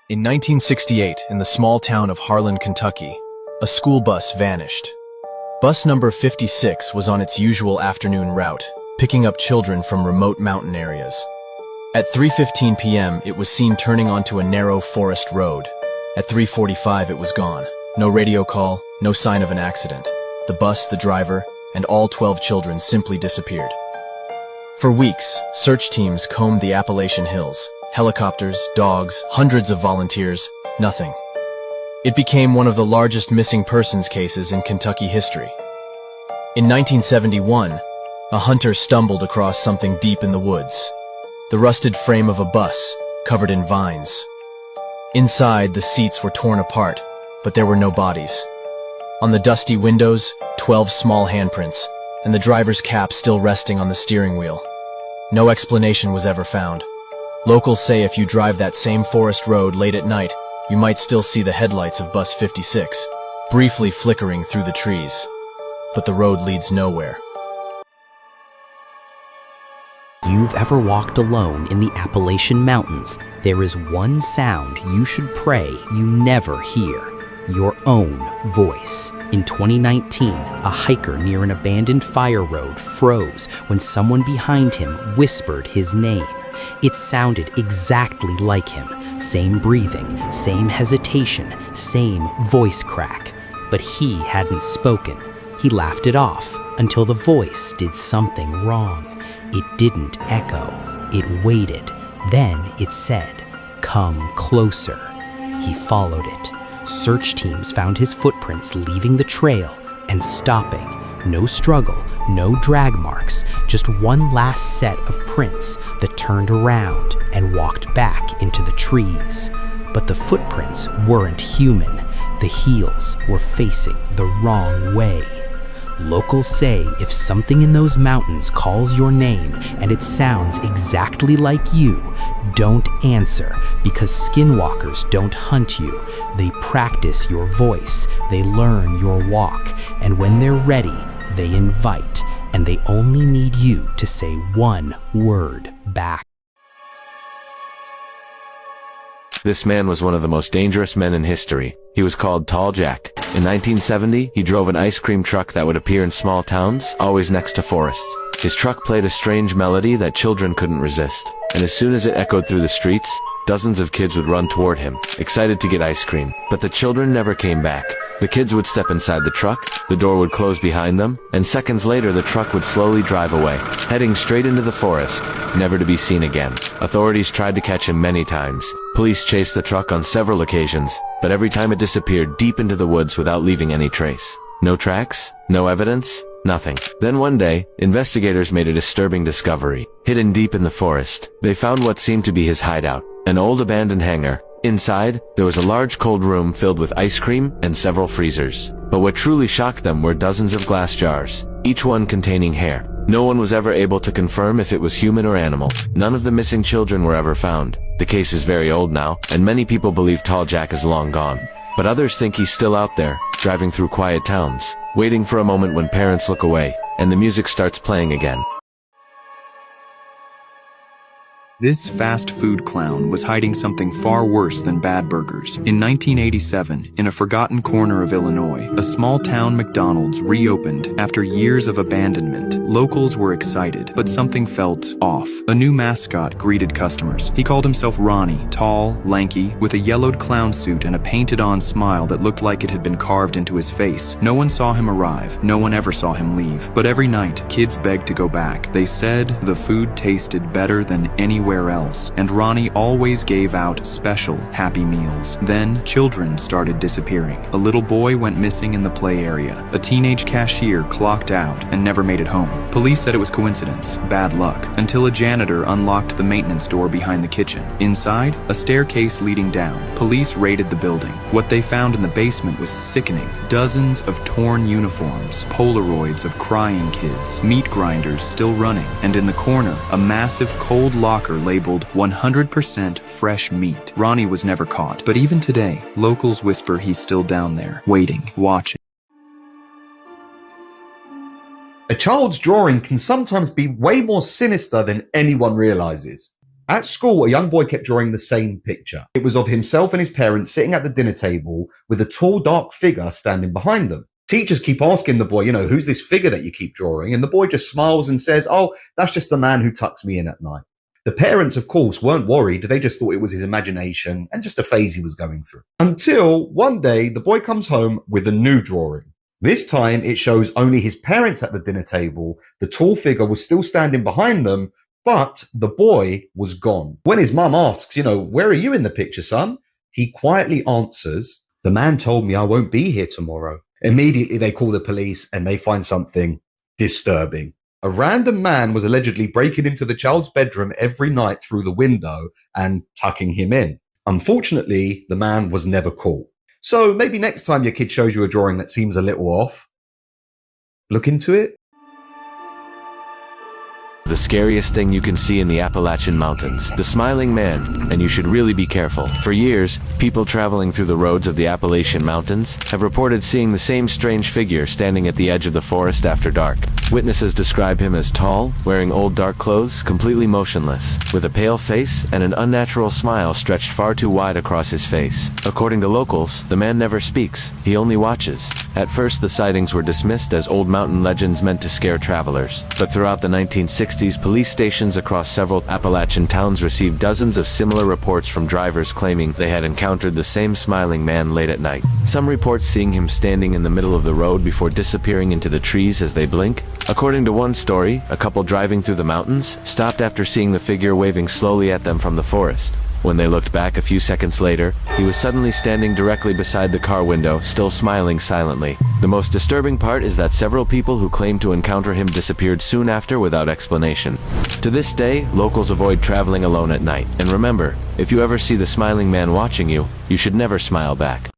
In 1968, in the small town of Harlan, Kentucky, a school bus vanished. Bus number 56 was on its usual afternoon route, picking up children from remote mountain areas. At 3:15 p.m., it was seen turning onto a narrow forest road. At 3:45, it was gone. No radio call, no sign of an accident. The bus, the driver, and all 12 children simply disappeared. For weeks, search teams combed the Appalachian Hills. Helicopters, dogs, hundreds of volunteers, nothing. It became one of the largest missing persons cases in Kentucky history. In 1971, a hunter stumbled across something deep in the woods. The rusted frame of a bus, covered in vines. Inside, the seats were torn apart, but there were no bodies. On the dusty windows, 12 small handprints, and the driver's cap still resting on the steering wheel. No explanation was ever found. Locals say if you drive that same forest road late at night, you might still see the headlights of Bus 56, briefly flickering through the trees. But the road leads nowhere. You've ever walked alone in the Appalachian Mountains, there is one sound you should pray you never hear: your own voice. In 2019, a hiker near an abandoned fire road froze when someone behind him whispered his name. It sounded exactly like him. Same breathing, same hesitation, same voice crack. But he hadn't spoken. He laughed it off until the voice did something wrong. It didn't echo. It waited. Then it said, "Come closer." He followed it. Search teams found his footprints leaving the trail and stopping. No struggle, no drag marks, just one last set of prints that turned around and walked back into the trees. But the footprints weren't human. The heels were facing the wrong way. Locals say if something in those mountains calls your name and it sounds exactly like you, don't answer, because skinwalkers don't hunt you. They practice your voice, they learn your walk, and when they're ready, they invite, and they only need you to say one word back. This man was one of the most dangerous men in history. He was called Tall Jack. In 1970, he drove an ice cream truck that would appear in small towns, always next to forests. His truck played a strange melody that children couldn't resist, and as soon as it echoed through the streets, dozens of kids would run toward him, excited to get ice cream. But the children never came back. The kids would step inside the truck, the door would close behind them, and seconds later the truck would slowly drive away, heading straight into the forest, never to be seen again. Authorities tried to catch him many times. Police chased the truck on several occasions, but every time it disappeared deep into the woods without leaving any trace. No tracks, no evidence, nothing. Then one day, investigators made a disturbing discovery. Hidden deep in the forest, they found what seemed to be his hideout, an old abandoned hangar. Inside, there was a large cold room filled with ice cream and several freezers. But what truly shocked them were dozens of glass jars, each one containing hair. No one was ever able to confirm if it was human or animal. None of the missing children were ever found. The case is very old now, and many people believe Tall Jack is long gone. But others think he's still out there, driving through quiet towns, waiting for a moment when parents look away, and the music starts playing again. This fast food clown was hiding something far worse than bad burgers. In 1987, in a forgotten corner of Illinois, a small-town McDonald's reopened after years of abandonment. Locals were excited, but something felt off. A new mascot greeted customers. He called himself Ronnie, tall, lanky, with a yellowed clown suit and a painted-on smile that looked like it had been carved into his face. No one saw him arrive. No one ever saw him leave. But every night, kids begged to go back. They said the food tasted better than anywhere else, and Ronnie always gave out special Happy Meals. Then, children started disappearing. A little boy went missing in the play area. A teenage cashier clocked out and never made it home. Police said it was coincidence, bad luck, until a janitor unlocked the maintenance door behind the kitchen. Inside, a staircase leading down. Police raided the building. What they found in the basement was sickening. Dozens of torn uniforms, Polaroids of crying kids, meat grinders still running, and in the corner, a massive cold locker labeled 100% fresh meat. Ronnie was never caught, but even today, locals whisper he's still down there, waiting, watching. A child's drawing can sometimes be way more sinister than anyone realizes. At school, a young boy kept drawing the same picture. It was of himself and his parents sitting at the dinner table with a tall, dark figure standing behind them. Teachers keep asking the boy, who's this figure that you keep drawing? And the boy just smiles and says, oh, that's just the man who tucks me in at night. The parents, of course, weren't worried. They just thought it was his imagination and just a phase he was going through. Until one day, the boy comes home with a new drawing. This time, it shows only his parents at the dinner table. The tall figure was still standing behind them, but the boy was gone. When his mum asks, where are you in the picture, son? He quietly answers, the man told me I won't be here tomorrow. Immediately, they call the police and they find something disturbing. A random man was allegedly breaking into the child's bedroom every night through the window and tucking him in. Unfortunately, the man was never caught. So maybe next time your kid shows you a drawing that seems a little off, look into it. The scariest thing you can see in the Appalachian Mountains, the smiling man, and you should really be careful. For years, people traveling through the roads of the Appalachian Mountains have reported seeing the same strange figure standing at the edge of the forest after dark. Witnesses describe him as tall, wearing old dark clothes, completely motionless, with a pale face and an unnatural smile stretched far too wide across his face. According to locals, the man never speaks, he only watches. At first, the sightings were dismissed as old mountain legends meant to scare travelers, but throughout the 1960s, police stations across several Appalachian towns received dozens of similar reports from drivers claiming they had encountered the same smiling man late at night. Some reports seeing him standing in the middle of the road before disappearing into the trees as they blink. According to one story, a couple driving through the mountains stopped after seeing the figure waving slowly at them from the forest. When they looked back a few seconds later, he was suddenly standing directly beside the car window, still smiling silently. The most disturbing part is that several people who claimed to encounter him disappeared soon after without explanation. To this day, locals avoid traveling alone at night. And remember, if you ever see the smiling man watching you, you should never smile back.